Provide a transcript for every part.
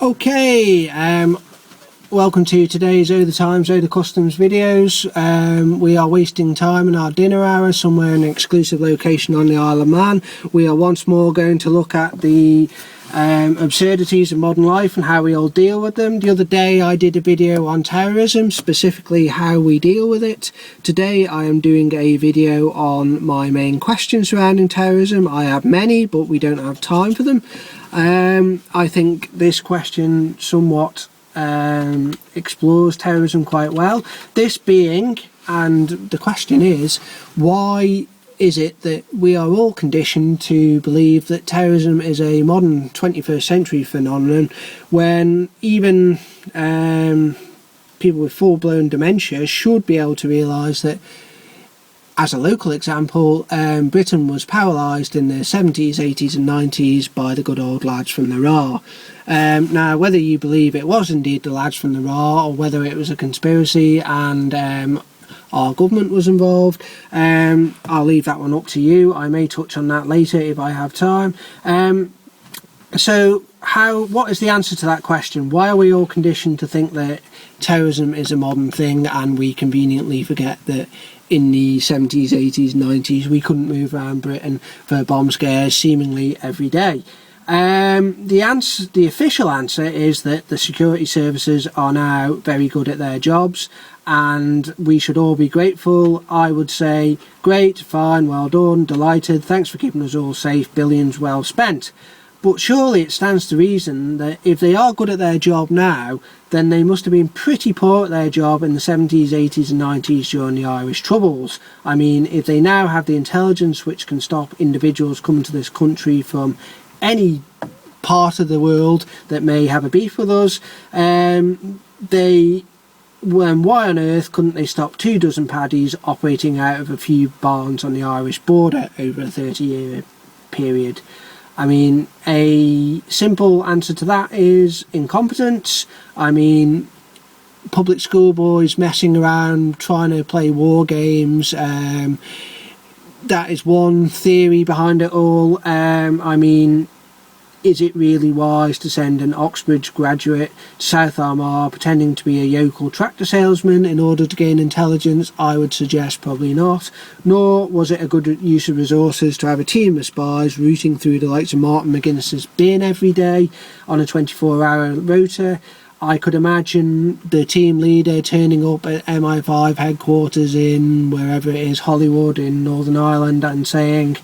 Okay, welcome to today's Oh the Times, Oh the Customs videos. We are wasting time in our dinner hour somewhere in an exclusive location on the Isle of Man. We are once more going to look at the absurdities of modern life and how we all deal with them. The other day I did a video on terrorism, specifically how we deal with it. Today I am doing a video on my main questions surrounding terrorism. I have many, but we don't have time for them. I think this question somewhat explores terrorism quite well. This being, and the question is, why is it that we are all conditioned to believe that terrorism is a modern 21st century phenomenon when even people with full-blown dementia should be able to realise that, as a local example, Britain was paralysed in the 70s, 80s and 90s by the good old lads from the RA. Now, whether you believe it was indeed the lads from the RA or whether it was a conspiracy and our government was involved, I'll leave that one up to you. I may touch on that later if I have time. So what is the answer to that question? Why are we all conditioned to think that terrorism is a modern thing and we conveniently forget that in the 70s, 80s, 90s we couldn't move around Britain for bomb scares seemingly every day? The official answer is that the security services are now very good at their jobs and we should all be grateful. I would say great, fine, well done, delighted, thanks for keeping us all safe, billions well spent. But surely it stands to reason that if they are good at their job now, then they must have been pretty poor at their job in the 70s, 80s and 90s during the Irish Troubles. I mean, if they now have the intelligence which can stop individuals coming to this country from any part of the world that may have a beef with us, why on earth couldn't they stop 24 paddies operating out of a few barns on the Irish border over a 30-year period? I mean, a simple answer to that is incompetence. I mean, public school boys messing around, trying to play war games. That is one theory behind it all. I mean, is it really wise to send an Oxbridge graduate to South Armagh pretending to be a yokel tractor salesman in order to gain intelligence? I would suggest probably not. Nor was it a good use of resources to have a team of spies routing through the likes of Martin McGuinness's bin every day on a 24-hour rota. I could imagine the team leader turning up at MI5 headquarters in wherever it is, Hollywood in Northern Ireland, and saying,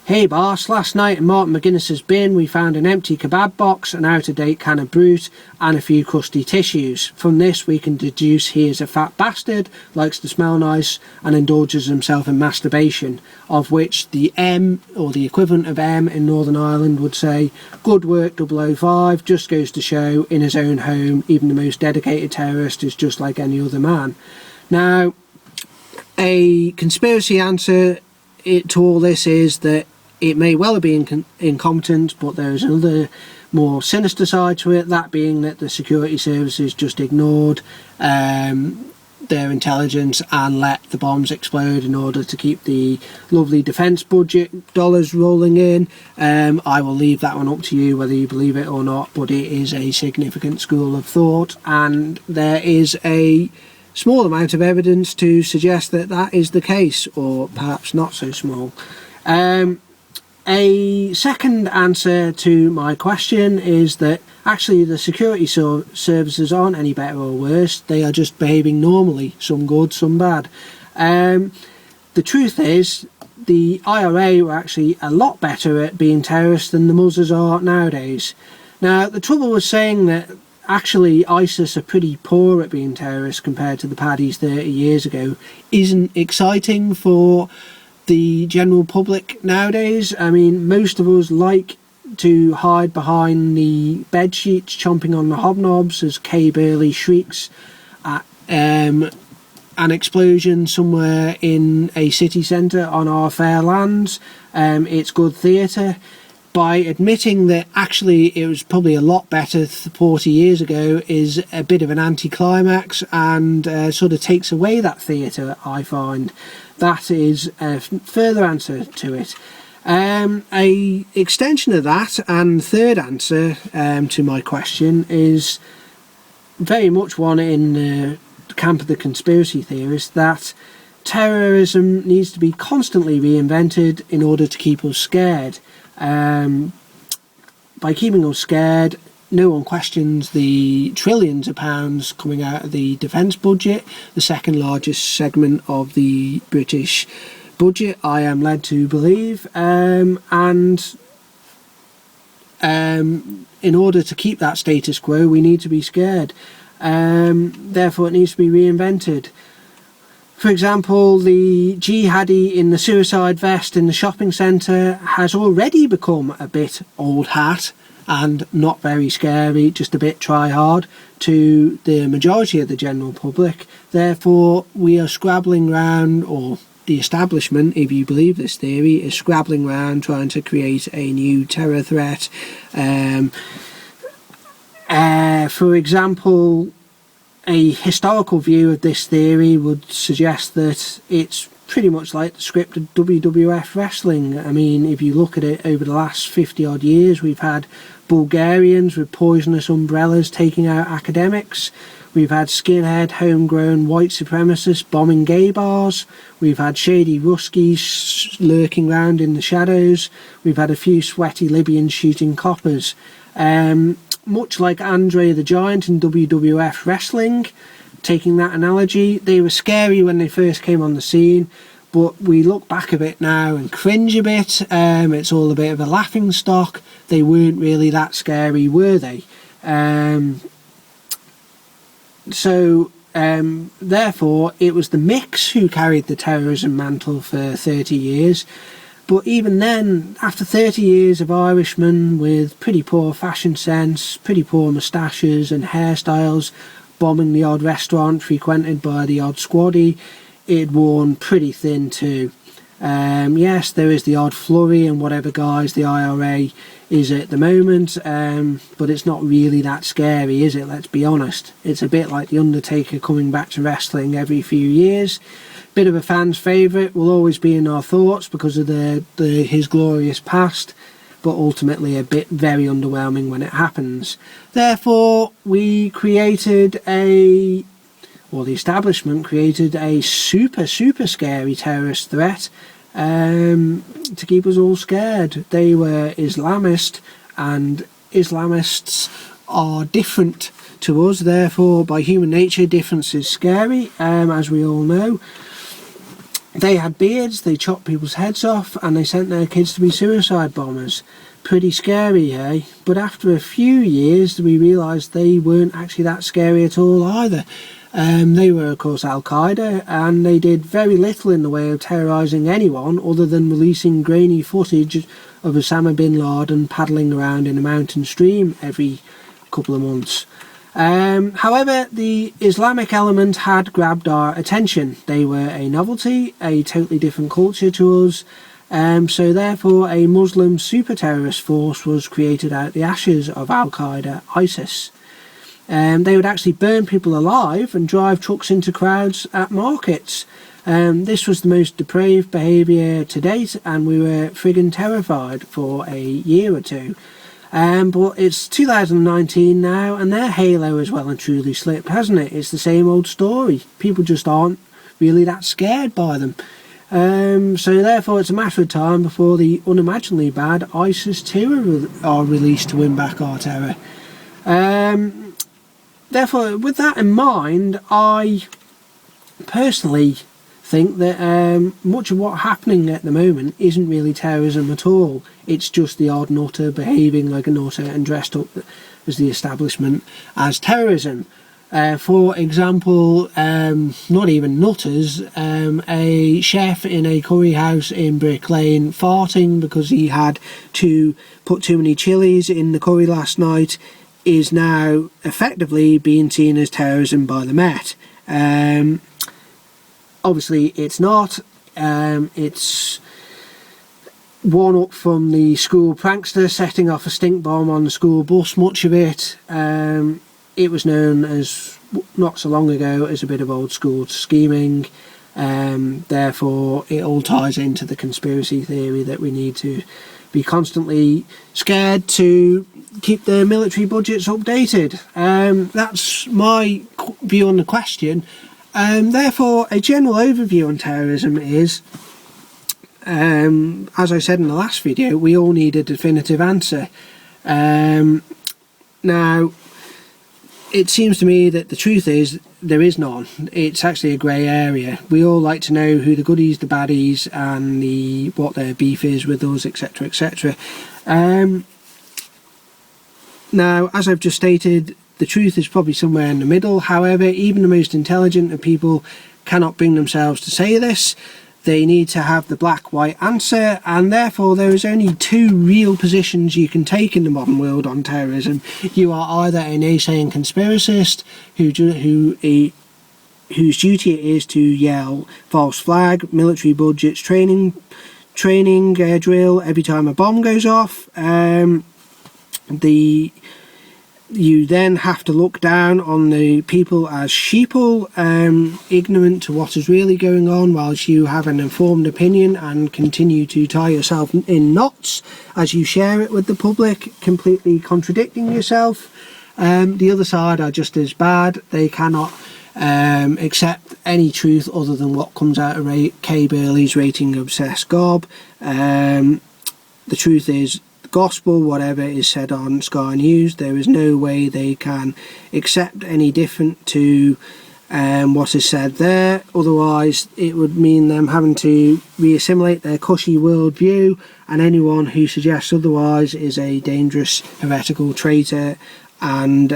"Hey boss, last night in Martin McGuinness's bin we found an empty kebab box, an out-of-date can of Brute and a few crusty tissues. From this we can deduce he is a fat bastard, likes to smell nice and indulges himself in masturbation," of which the M, or the equivalent of M in Northern Ireland, would say, "Good work 005, just goes to show in his own home even the most dedicated terrorist is just like any other man." Now, a conspiracy answer to all this is that it may well have been incompetent, but there is another more sinister side to it, that being that the security services just ignored their intelligence and let the bombs explode in order to keep the lovely defence budget dollars rolling in. I will leave that one up to you whether you believe it or not, but it is a significant school of thought and there is a small amount of evidence to suggest that that is the case, or perhaps not so small. A second answer to my question is that actually the security services aren't any better or worse, they are just behaving normally, some good, some bad. The truth is, the IRA were actually a lot better at being terrorists than the Muzzers are nowadays. Now, the trouble with saying that actually ISIS are pretty poor at being terrorists compared to the paddies 30 years ago isn't exciting for the general public nowadays. I mean, most of us like to hide behind the bed sheets chomping on the hobnobs as Kay Burley shrieks at an explosion somewhere in a city centre on our fair lands. It's good theatre. By admitting that actually it was probably a lot better 40 years ago is a bit of an anticlimax and sort of takes away that theatre, I find. That is a further answer to it. A extension of that, and third answer to my question, is very much one in the camp of the conspiracy theorists, that terrorism needs to be constantly reinvented in order to keep us scared. By keeping us scared, no one questions the trillions of pounds coming out of the defence budget, the second largest segment of the British budget, I am led to believe, and in order to keep that status quo, we need to be scared. Therefore, it needs to be reinvented. For example, the jihadi in the suicide vest in the shopping centre has already become a bit old hat and not very scary, just a bit try hard to the majority of the general public. Therefore, we are scrabbling round, or the establishment, if you believe this theory, is scrabbling around trying to create a new terror threat. For example, a historical view of this theory would suggest that it's pretty much like the script of WWF wrestling. I mean, if you look at it over the last 50 odd years, we've had Bulgarians with poisonous umbrellas taking out academics. We've had skinhead, homegrown white supremacists bombing gay bars. We've had shady Ruskies lurking around in the shadows. We've had a few sweaty Libyans shooting coppers. Much like Andre the Giant in WWF wrestling, taking that analogy, they were scary when they first came on the scene, but we look back a bit now and cringe a bit. It's all a bit of a laughing stock. They weren't really that scary, were they? Therefore, it was the mix who carried the terrorism mantle for 30 years. But even then, after 30 years of Irishmen with pretty poor fashion sense, pretty poor moustaches and hairstyles, bombing the odd restaurant frequented by the odd squaddie, it worn pretty thin too. Yes, there is the odd flurry and whatever guise the IRA is at the moment, but it's not really that scary, is it? Let's be honest. It's a bit like The Undertaker coming back to wrestling every few years. Bit of a fan's favourite, will always be in our thoughts because of his glorious past, but ultimately a bit very underwhelming when it happens. Therefore, the establishment created a super scary terrorist threat to keep us all scared. They were Islamist, and Islamists are different to us. Therefore, by human nature, difference is scary, as we all know. They had beards, they chopped people's heads off, and they sent their kids to be suicide bombers. Pretty scary, eh? But after a few years, we realised they weren't actually that scary at all either. They were, of course, Al-Qaeda, and they did very little in the way of terrorising anyone other than releasing grainy footage of Osama bin Laden paddling around in a mountain stream every couple of months. However, the Islamic element had grabbed our attention. They were a novelty, a totally different culture to us, so therefore a Muslim super-terrorist force was created out of the ashes of Al-Qaeda, ISIS. They would actually burn people alive and drive trucks into crowds at markets. This was the most depraved behaviour to date, and we were friggin' terrified for a year or two. But it's 2019 now, and their halo has well and truly slipped, hasn't it? It's the same old story. People just aren't really that scared by them. So therefore it's a matter of time before the unimaginably bad ISIS 2 are released to win back our terror. Therefore, with that in mind, I personally think that much of what's happening at the moment isn't really terrorism at all. It's just the odd nutter behaving like a nutter and dressed up as the establishment as terrorism. For example, not even nutters, a chef in a curry house in Brick Lane farting because he had to put too many chilies in the curry last night is now effectively being seen as terrorism by the Met. Obviously it's not. It's one up from the school prankster setting off a stink bomb on the school bus. Much of it, it was known as, not so long ago, as a bit of old school scheming. Therefore, it all ties into the conspiracy theory that we need to be constantly scared to keep the military budgets updated. That's my view on the question. Therefore, a general overview on terrorism is, as I said in the last video, we all need a definitive answer. Now, it seems to me that the truth is there is none. It's actually a grey area. We all like to know who the goodies, the baddies, and what their beef is with us, etc., etc. Now, as I've just stated, the truth is probably somewhere in the middle. However, even the most intelligent of people cannot bring themselves to say this. They need to have the black-white answer, and therefore there is only two real positions you can take in the modern world on terrorism. You are either a naysaying conspiracist whose duty it is to yell false flag, military budgets, training drill every time a bomb goes off. You then have to look down on the people as sheeple, ignorant to what is really going on, whilst you have an informed opinion and continue to tie yourself in knots as you share it with the public, completely contradicting yourself. The other side are just as bad. They cannot accept any truth other than what comes out of Kay Burley's rating obsessed gob. The truth is gospel, whatever is said on Sky News. There is no way they can accept any different to what is said there. Otherwise, it would mean them having to reassimilate their cushy worldview, and anyone who suggests otherwise is a dangerous heretical traitor. And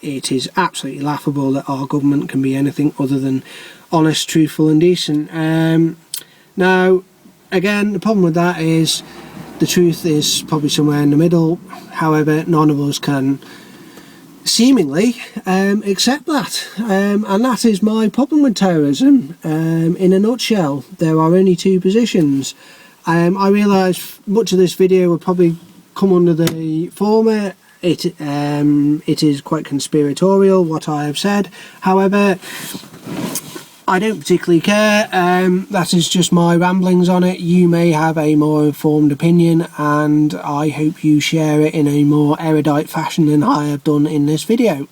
it is absolutely laughable that our government can be anything other than honest, truthful, and decent. Now, again, the problem with that is the truth is probably somewhere in the middle. However, none of us can seemingly accept that. And that is my problem with terrorism. In a nutshell, there are only two positions. I realise much of this video will probably come under the former. It is quite conspiratorial, what I have said. However, I don't particularly care. That is just my ramblings on it. You may have a more informed opinion, and I hope you share it in a more erudite fashion than I have done in this video.